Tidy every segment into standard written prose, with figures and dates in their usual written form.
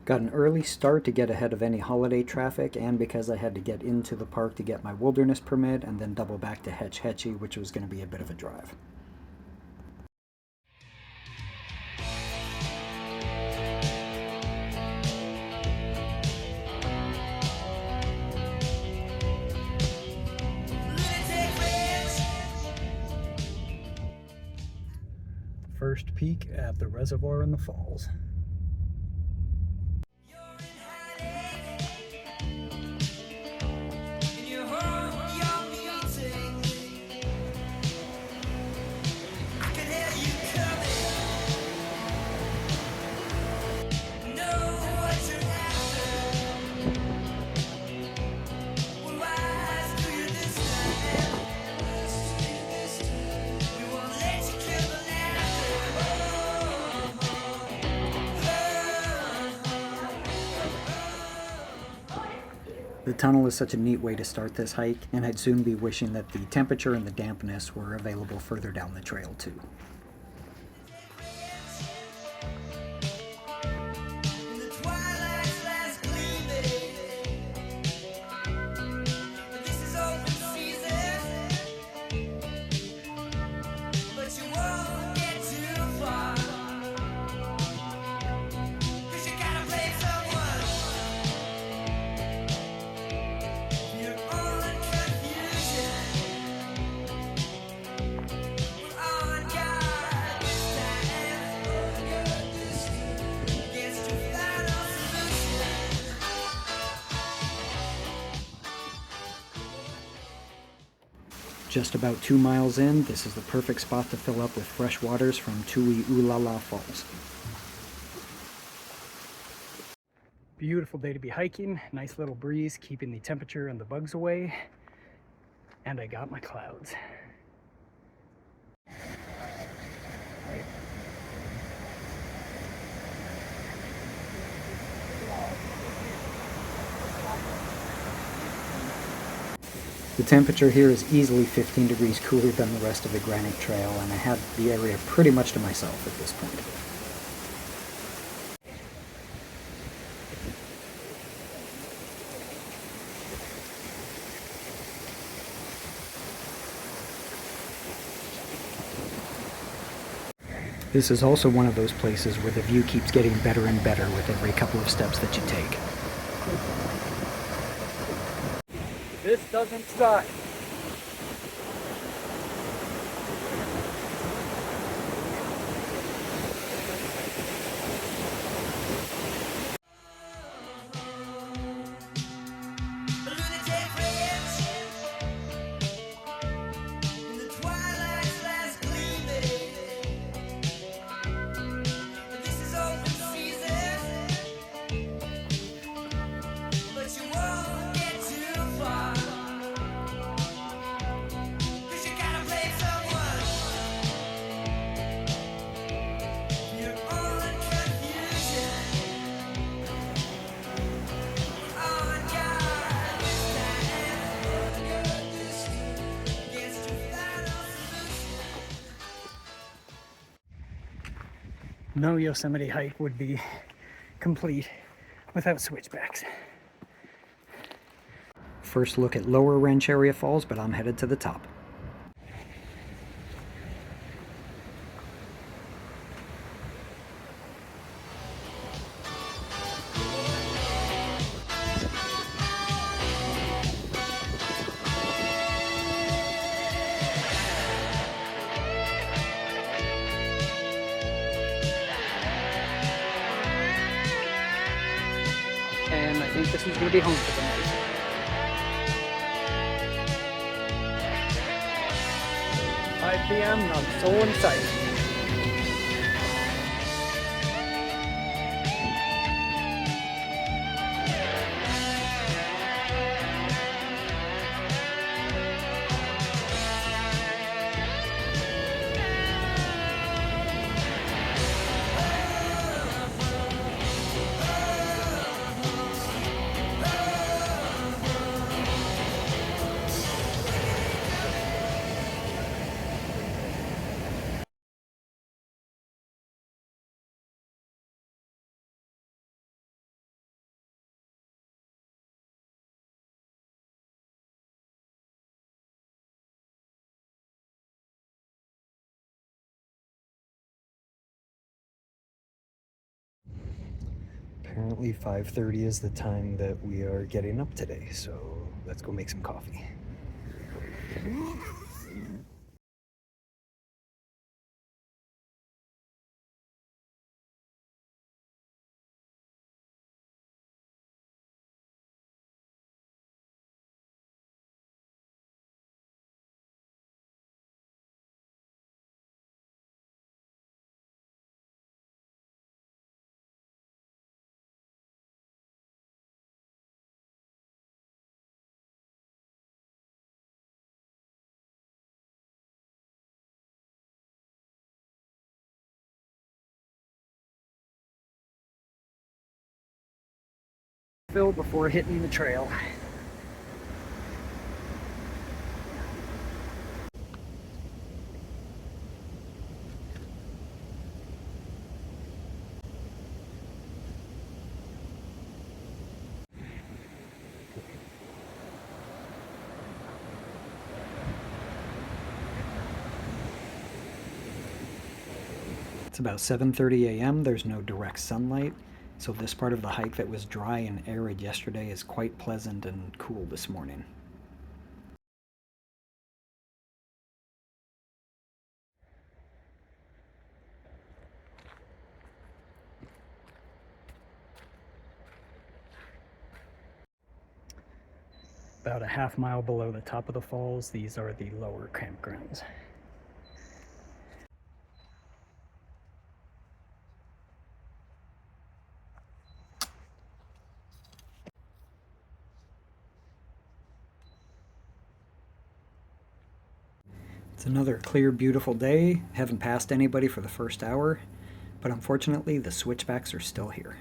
Got an early start to get ahead of any holiday traffic, and because I had to get into the park to get my wilderness permit and then double back to Hetch Hetchy, which was going to be a bit of a drive. First peek at the reservoir and the falls. The tunnel is such a neat way to start this hike, and I'd soon be wishing that the temperature and the dampness were available further down the trail too. Just about 2 miles in, this is the perfect spot to fill up with fresh waters from Wapama Falls. Beautiful day to be hiking, nice little breeze keeping the temperature and the bugs away, and I got my clouds. The temperature here is easily 15 degrees cooler than the rest of the granite trail, and I had the area pretty much to myself at this point. This is also one of those places where the view keeps getting better and better with every couple of steps that you take. This doesn't suck. No Yosemite hike would be complete without switchbacks. First look at lower Rancheria Falls, but I'm headed to the top. And I think this is going to be home for the night. 5 p.m. I'm so excited. Apparently 5:30 is the time that we are getting up today, so let's go make some coffee. Fill before hitting the trail. It's about 7:30 a.m. There's no direct sunlight, so this part of the hike that was dry and arid yesterday is quite pleasant and cool this morning. About a half mile below the top of the falls, these are the lower campgrounds. It's another clear, beautiful day. Haven't passed anybody for the first hour, but unfortunately the switchbacks are still here.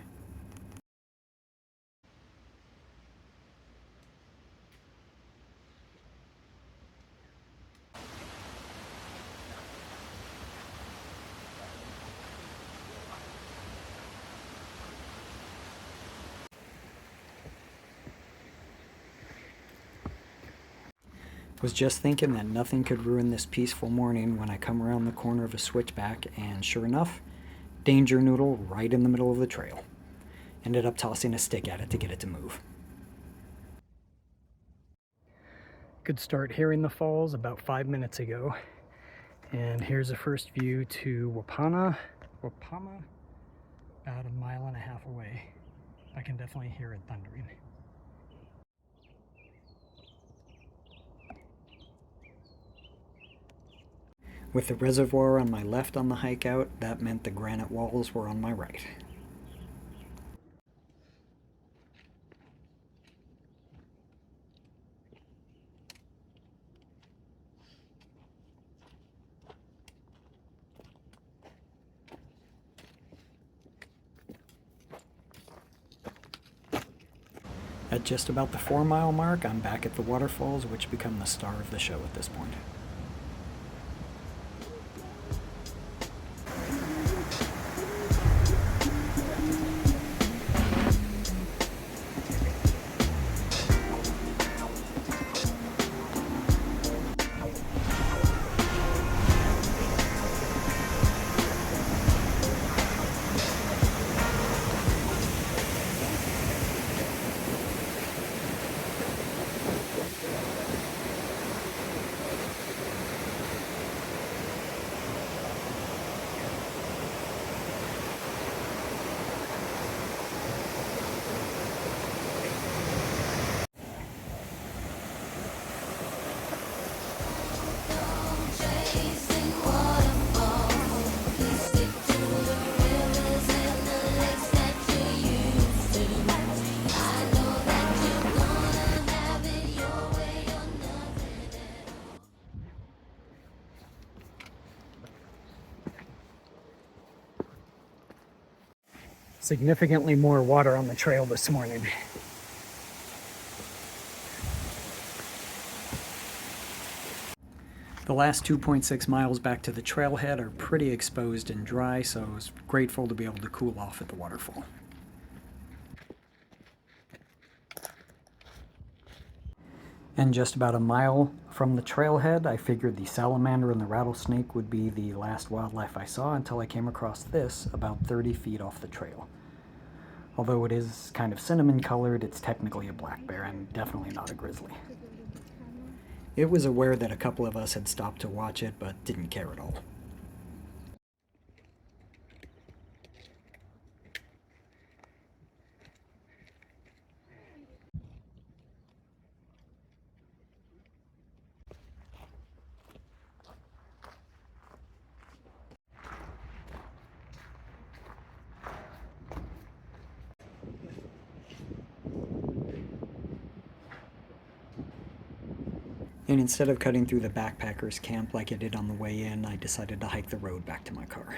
Was just thinking that nothing could ruin this peaceful morning when I come around the corner of a switchback, and sure enough, danger noodle right in the middle of the trail. Ended up tossing a stick at it to get it to move. Could start hearing the falls about 5 minutes ago. And here's a first view to Wapama, about a mile and a half away. I can definitely hear it thundering. With the reservoir on my left on the hike out, that meant the granite walls were on my right. At just about the 4 mile mark, I'm back at the waterfalls, which become the star of the show at this point. Significantly more water on the trail this morning. The last 2.6 miles back to the trailhead are pretty exposed and dry, so I was grateful to be able to cool off at the waterfall. And just about a mile from the trailhead, I figured the salamander and the rattlesnake would be the last wildlife I saw until I came across this about 30 feet off the trail. Although it is kind of cinnamon colored, it's technically a black bear and definitely not a grizzly. It was aware that a couple of us had stopped to watch it, but didn't care at all. And instead of cutting through the backpackers camp like I did on the way in, I decided to hike the road back to my car.